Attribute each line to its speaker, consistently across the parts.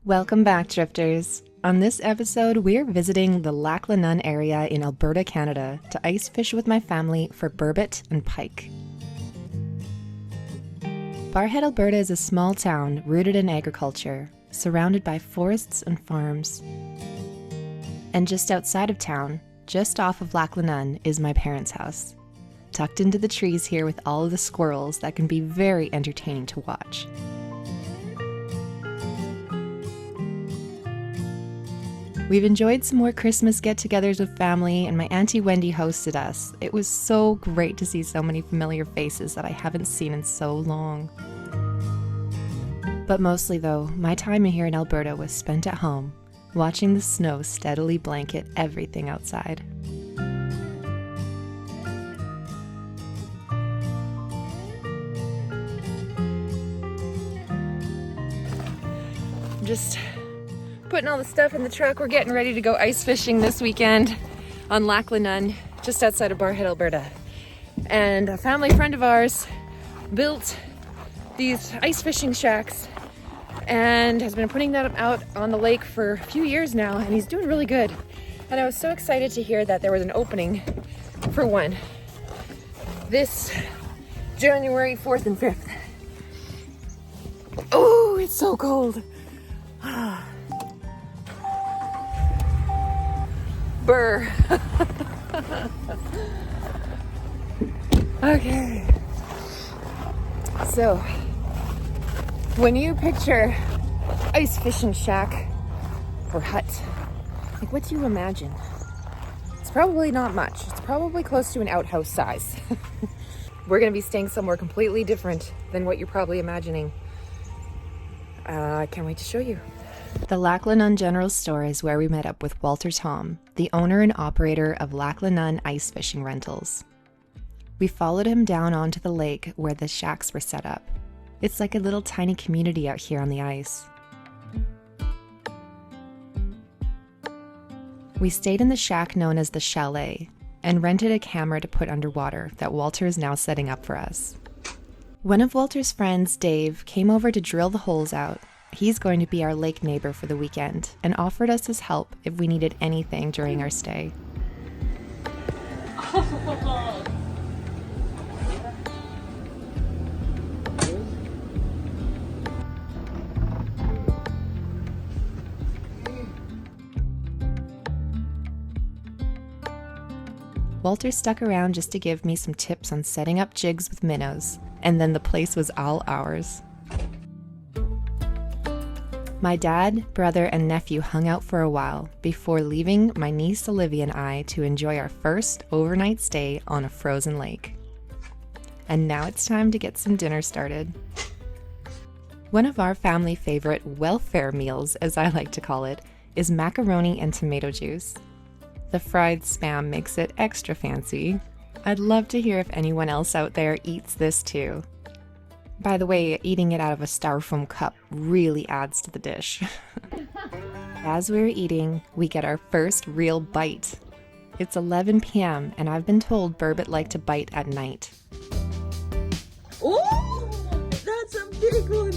Speaker 1: Welcome back, drifters. On this episode, we're visiting the Lac La Nun area in Alberta, Canada to ice fish with my family for burbot and pike. BARRHEAD Alberta is a small town rooted in agriculture, surrounded by forests and farms. And just outside of town, just off of Lac La Nun, is my parents' house, tucked into the trees here with all of the squirrels that can be very entertaining to watch. We've enjoyed some more Christmas get-togethers with family, and my Auntie Wendy hosted us. It was so great to see so many familiar faces that I haven't seen in so long. But mostly though, my time here in Alberta was spent at home, watching the snow steadily blanket everything outside. Just putting all the stuff in the truck. We're getting ready to go ice fishing this weekend on Lac La Nun, just outside of BARRHEAD, Alberta. And a family friend of ours built these ice fishing shacks and has been putting them out on the lake for a few years now, and he's doing really good. And I was so excited to hear that there was an opening for one this January 4th and 5th. Oh, it's so cold. Burr. Okay. So, when you picture ice fishing shack or hut, like what do you imagine? It's probably not much. It's probably close to an outhouse size. We're gonna be staying somewhere completely different than what you're probably imagining. I can't wait to show you. The Lac La Nun General Store is where we met up with Walter Tom, the owner and operator of Lac La Nun Ice Fishing Rentals. We followed him down onto the lake where the shacks were set up. It's like a little tiny community out here on the ice. We stayed in the shack known as the Chalet and rented a camera to put underwater that Walter is now setting up for us. One of Walter's friends, Dave, came over to drill the holes out. He's going to be our lake neighbor for the weekend and offered us his help if we needed anything during our stay. Walter stuck around just to give me some tips on setting up jigs with minnows, and then the place was all ours. My dad, brother, and nephew hung out for a while before leaving my niece Olivia and I to enjoy our first overnight stay on a frozen lake. And now it's time to get some dinner started. One of our family favorite welfare meals, as I like to call it, is macaroni and tomato juice. The fried Spam makes it extra fancy. I'd love to hear if anyone else out there eats this too. By the way, eating it out of a styrofoam cup really adds to the dish. As we're eating, we get our first real bite. It's 11 p.m. and I've been told burbot like to bite at night.
Speaker 2: Oh, that's a big one.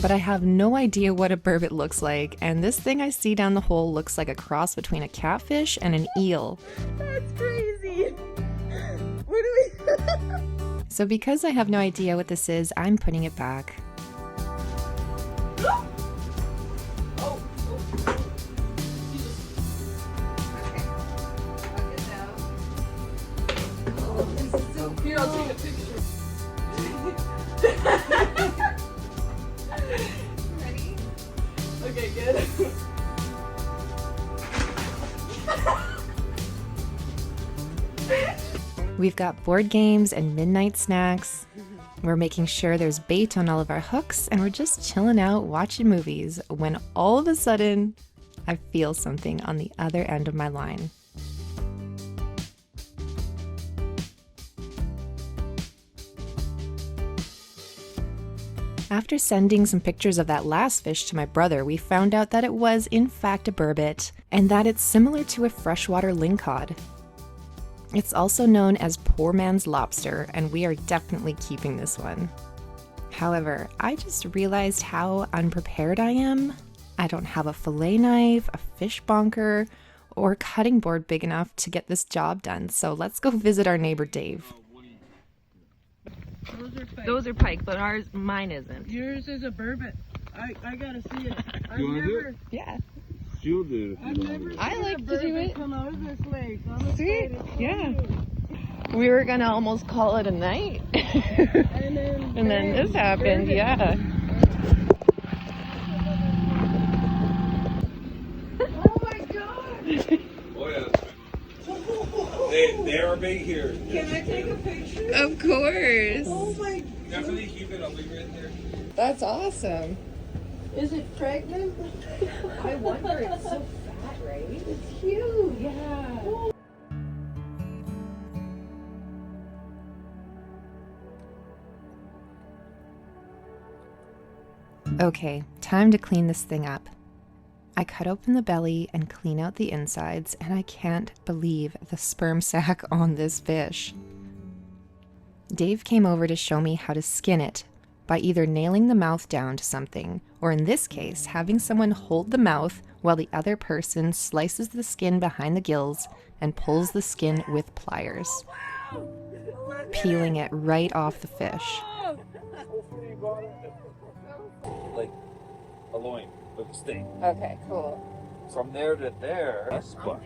Speaker 1: But I have no idea what a burbot looks like, and this thing I see down the hole looks like a cross between a catfish and an eel.
Speaker 2: That's crazy. Where do we...
Speaker 1: So because I have no idea what this is, I'm putting it back.
Speaker 2: Here, I'll take a picture. Ready? Okay, good.
Speaker 1: We've got board games and midnight snacks. We're making sure there's bait on all of our hooks, and we're just chilling out watching movies when all of a sudden, I feel something on the other end of my line. After sending some pictures of that last fish to my brother, we found out that it was, in fact, a burbot, and that it's similar to a freshwater lingcod. It's also known as poor man's lobster, and we are definitely keeping this one. However, I just realized how unprepared I am. I don't have a fillet knife, a fish bonker, or cutting board big enough to get this job done, so let's go visit our neighbor Dave.
Speaker 2: Those are pike.
Speaker 1: Those are pike, but mine isn't.
Speaker 2: Yours is a burbot. I gotta see it.
Speaker 3: You wanna do it?
Speaker 1: Yeah.
Speaker 3: She'll do
Speaker 2: I've never
Speaker 1: I
Speaker 2: seen
Speaker 1: like
Speaker 2: a
Speaker 1: to do
Speaker 2: burbot
Speaker 1: it.
Speaker 2: come out of this lake. I'm
Speaker 1: Sweet.
Speaker 2: excited.
Speaker 1: Yeah. We were gonna almost call it a night.
Speaker 2: And
Speaker 1: then this happened, yeah.
Speaker 2: Oh my god!
Speaker 3: Oh yeah. They are big here.
Speaker 2: Can I take a picture?
Speaker 1: Of course.
Speaker 2: Oh my!
Speaker 3: Definitely keep it. I'll be right there.
Speaker 1: That's awesome.
Speaker 2: Is it pregnant?
Speaker 1: I wonder, it's so fat, right?
Speaker 2: It's huge. Yeah.
Speaker 1: Okay, time to clean this thing up. I cut open the belly and clean out the insides, and I can't believe the sperm sac on this fish. Dave came over to show me how to skin it by either nailing the mouth down to something, or in this case, having someone hold the mouth while the other person slices the skin behind the gills and pulls the skin with pliers, peeling it right off the fish.
Speaker 3: Like a loin with a sting.
Speaker 1: Okay, cool.
Speaker 3: From there to there. That's fun.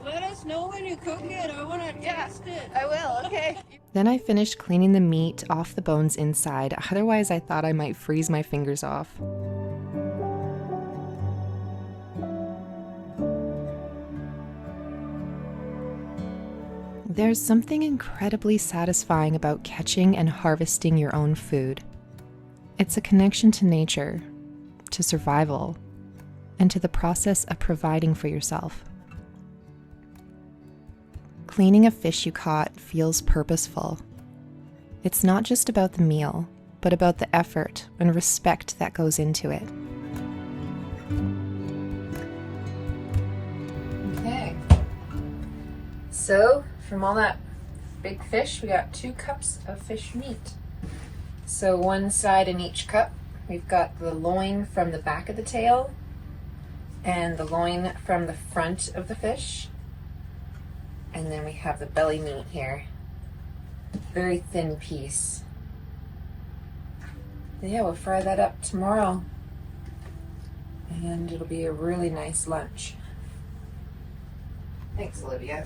Speaker 2: Let us know when you cook it. I want to taste it.
Speaker 1: I will, okay. Then I finished cleaning the meat off the bones inside, otherwise I thought I might freeze my fingers off. There's something incredibly satisfying about catching and harvesting your own food. It's a connection to nature, to survival, and to the process of providing for yourself. Cleaning a fish you caught feels purposeful. It's not just about the meal, but about the effort and respect that goes into it. Okay. So, from all that big fish, we got 2 cups of fish meat. So one side in each cup, we've got the loin from the back of the tail and the loin from the front of the fish. And then we have the belly meat here. Very thin piece. Yeah, we'll fry that up tomorrow. And it'll be a really nice lunch. Thanks, Olivia.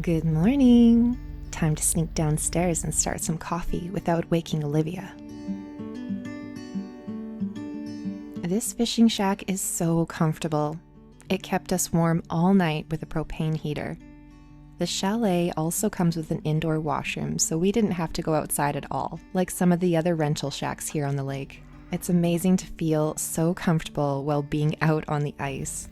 Speaker 1: Good morning. Time to sneak downstairs and start some coffee without waking Olivia. This fishing shack is so comfortable. It kept us warm all night with a propane heater. The chalet also comes with an indoor washroom, so we didn't have to go outside at all, like some of the other rental shacks here on the lake. It's amazing to feel so comfortable while being out on the ice.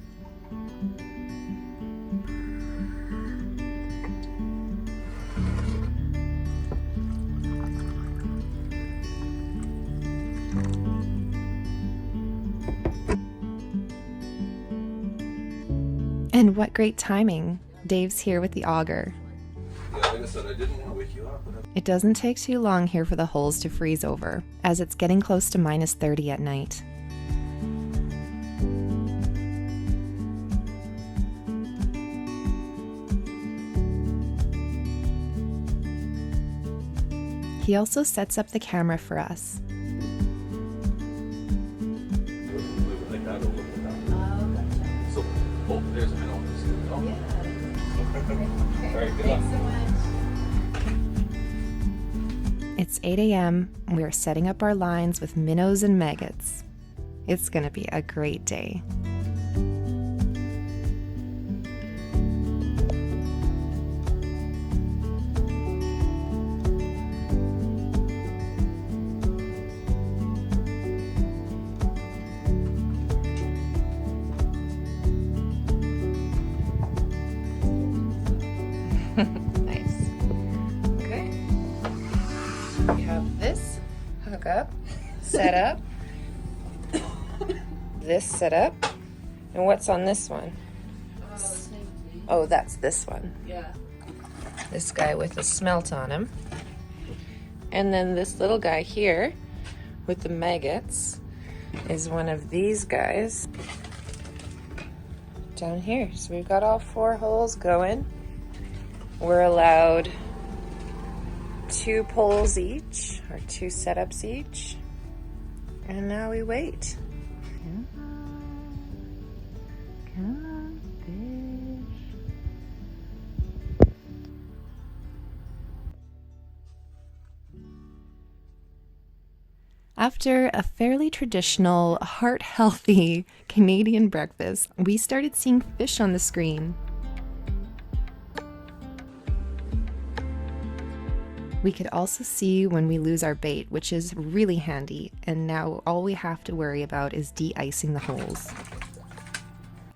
Speaker 1: And what great timing. Dave's here with the auger.
Speaker 3: Yeah, like I said, I didn't want to wake you up. But
Speaker 1: It doesn't take too long here for the holes to freeze over, as it's getting close to -30 at night. He also sets up the camera for us.
Speaker 3: like that over the top. So, oh, there's a minnow. Oh. All right, good luck.
Speaker 1: It's 8 a.m. We are setting up our lines with minnows and maggots. It's gonna be a great day. Nice. Okay. We have this hook up, set up, this set up, and what's on this one? Oh, that's this one.
Speaker 2: Yeah.
Speaker 1: This guy with the smelt on him. And then this little guy here with the maggots is one of these guys down here. So we've got all 4 holes going. We're allowed 2 poles each, or 2 setups each. And now we wait. Come on, fish. After a fairly traditional, heart-healthy Canadian breakfast, we started seeing fish on the screen. We could also see when we lose our bait, which is really handy, and now all we have to worry about is de-icing the holes.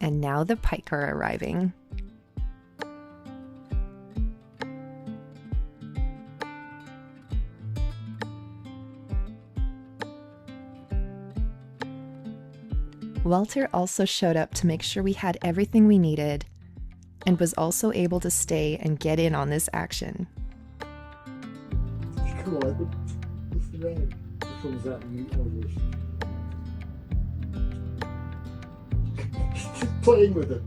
Speaker 1: And now the pike are arriving. Walter also showed up to make sure we had everything we needed, and was also able to stay and get in on this action.
Speaker 4: Come on, what's the name? Which one is that? Just playing with it.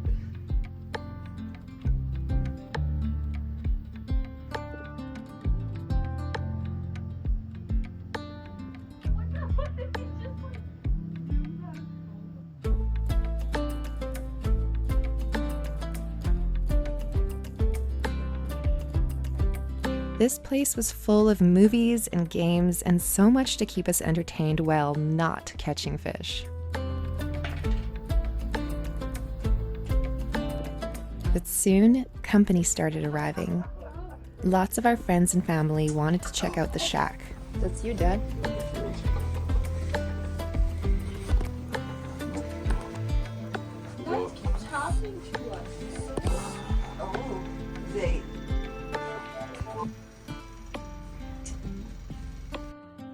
Speaker 1: This place was full of movies and games and so much to keep us entertained while not catching fish. But soon, company started arriving. Lots of our friends and family wanted to check out the shack. That's you, Dad.
Speaker 2: Let's keep talking to us.
Speaker 5: Oh, they.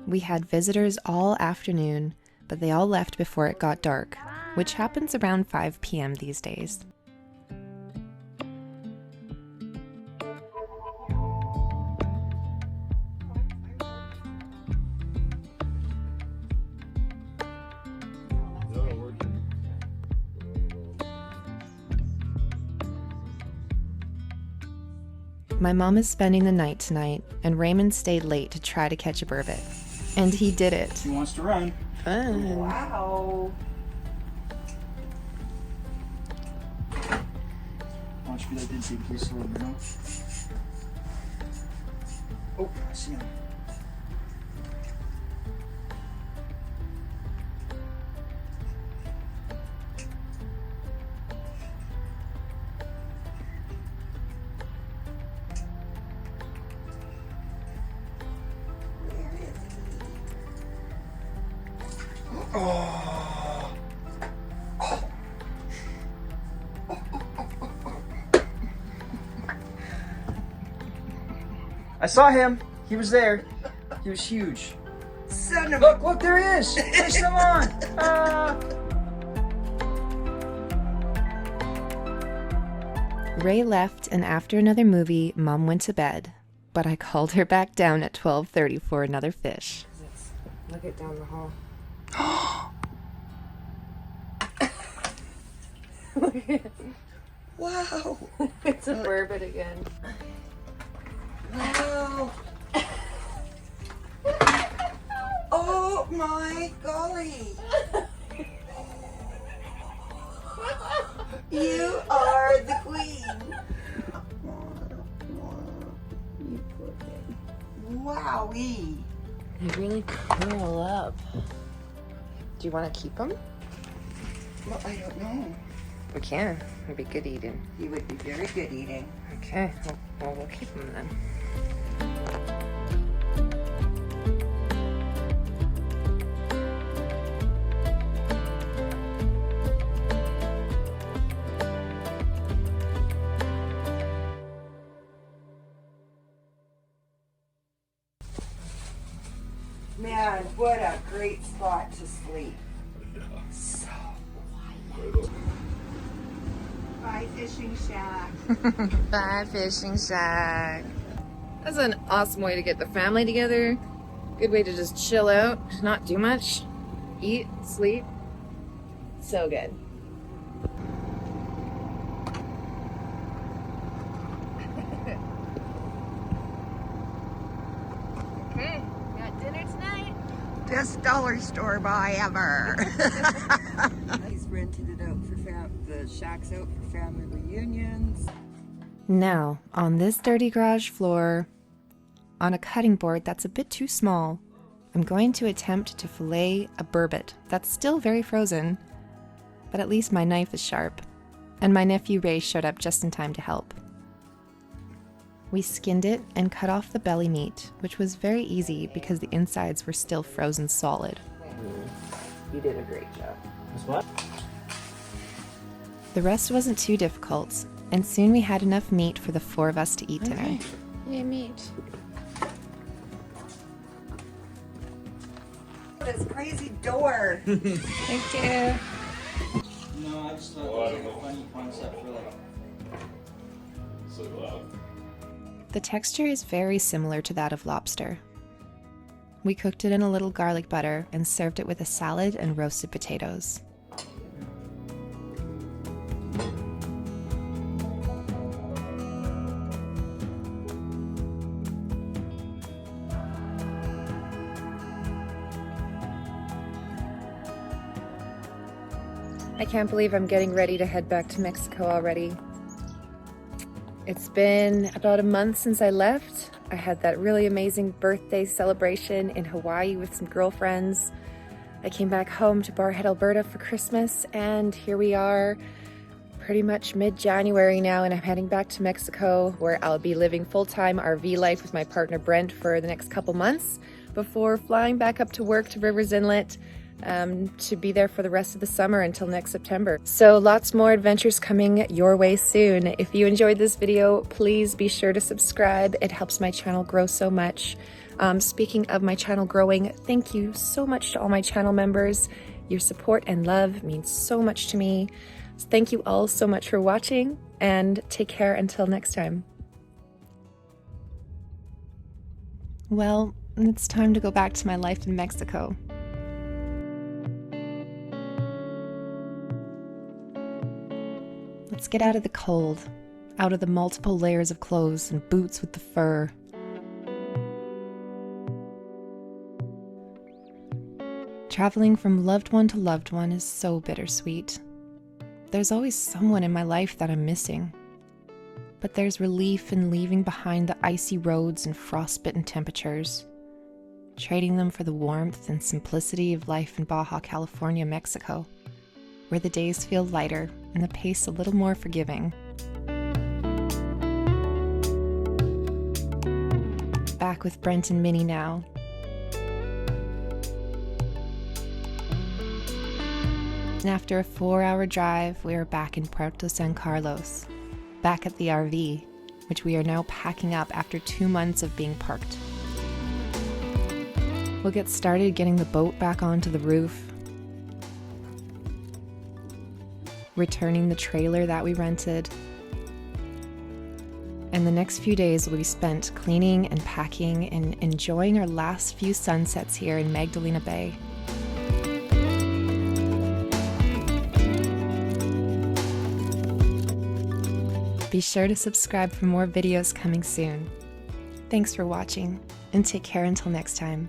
Speaker 1: We had visitors all afternoon, but they all left before it got dark, which happens around 5 p.m. these days. My mom is spending the night tonight, and Raymond stayed late to try to catch a burbot. And he did it.
Speaker 6: He wants to run.
Speaker 1: Fun.
Speaker 5: Wow.
Speaker 6: Watch me, I did see the police a little bit, no? Oh, I see him. Oh. I saw him. He was there. He was huge.
Speaker 5: Son of
Speaker 6: Look, there he is. Fish them on.
Speaker 1: Ray left, and after another movie, Mom went to bed. But I called her back down at 12:30 for another fish.
Speaker 5: Look it down the hall. Wow.
Speaker 1: It's a burbot again.
Speaker 5: Wow. Oh my golly. You are the queen. You poor thing. Wowee.
Speaker 1: They really curl up. Do you want to keep them?
Speaker 5: Well, I don't know.
Speaker 1: We can. It'd be good eating.
Speaker 5: He would be very good eating.
Speaker 1: Okay. Well, we'll keep them then.
Speaker 5: Man, what a great spot to sleep. So quiet. Bye, fishing shack.
Speaker 1: Bye, fishing shack. That's an awesome way to get the family together. Good way to just chill out, not do much, eat, sleep. So good. Okay, got dinner tonight.
Speaker 5: Best dollar store buy ever. He's rented it out for the shack's out for family reunions.
Speaker 1: Now, on this dirty garage floor, on a cutting board that's a bit too small, I'm going to attempt to fillet a burbot that's still very frozen, but at least my knife is sharp, and my nephew Ray showed up just in time to help. We skinned it and cut off the belly meat, which was very easy because the insides were still frozen solid.
Speaker 5: You did a great job.
Speaker 6: What?
Speaker 1: The rest wasn't too difficult, and soon we had enough meat for the 4 of us to eat dinner.
Speaker 2: Yay, meat.
Speaker 5: This crazy door.
Speaker 2: Thank you.
Speaker 6: No, I just thought it was like a funny concept for like.
Speaker 3: So loud.
Speaker 1: The texture is very similar to that of lobster. We cooked it in a little garlic butter and served it with a salad and roasted potatoes. I can't believe I'm getting ready to head back to Mexico already. It's been about a month since I left. I had that really amazing birthday celebration in Hawaii with some girlfriends. I came back home to BARRHEAD Alberta for Christmas, and here we are pretty much mid-January now, and I'm heading back to Mexico where I'll be living full-time RV life with my partner Brent for the next couple months before flying back up to work to Rivers Inlet to be there for the rest of the summer until next September. So lots more adventures coming your way soon. If you enjoyed this video, please be sure to subscribe. It helps my channel grow so much. Speaking of my channel growing, thank you so much to all my channel members. Your support and love means so much to me. So thank you all so much for watching, and take care until next time. Well, it's time to go back to my life in Mexico. Let's get out of the cold, out of the multiple layers of clothes and boots with the fur. Traveling from loved one to loved one is so bittersweet. There's always someone in my life that I'm missing. But there's relief in leaving behind the icy roads and frostbitten temperatures, trading them for the warmth and simplicity of life in Baja California, Mexico, where the days feel lighter and the pace a little more forgiving. Back with Brent and Minnie now. And after a 4-hour drive, we are back in Puerto San Carlos, back at the RV, which we are now packing up after 2 months of being parked. We'll get started getting the boat back onto the roof, returning the trailer that we rented, and the next few days will be spent cleaning and packing and enjoying our last few sunsets here in Magdalena Bay. Be sure to subscribe for more videos coming soon. Thanks for watching, and take care until next time.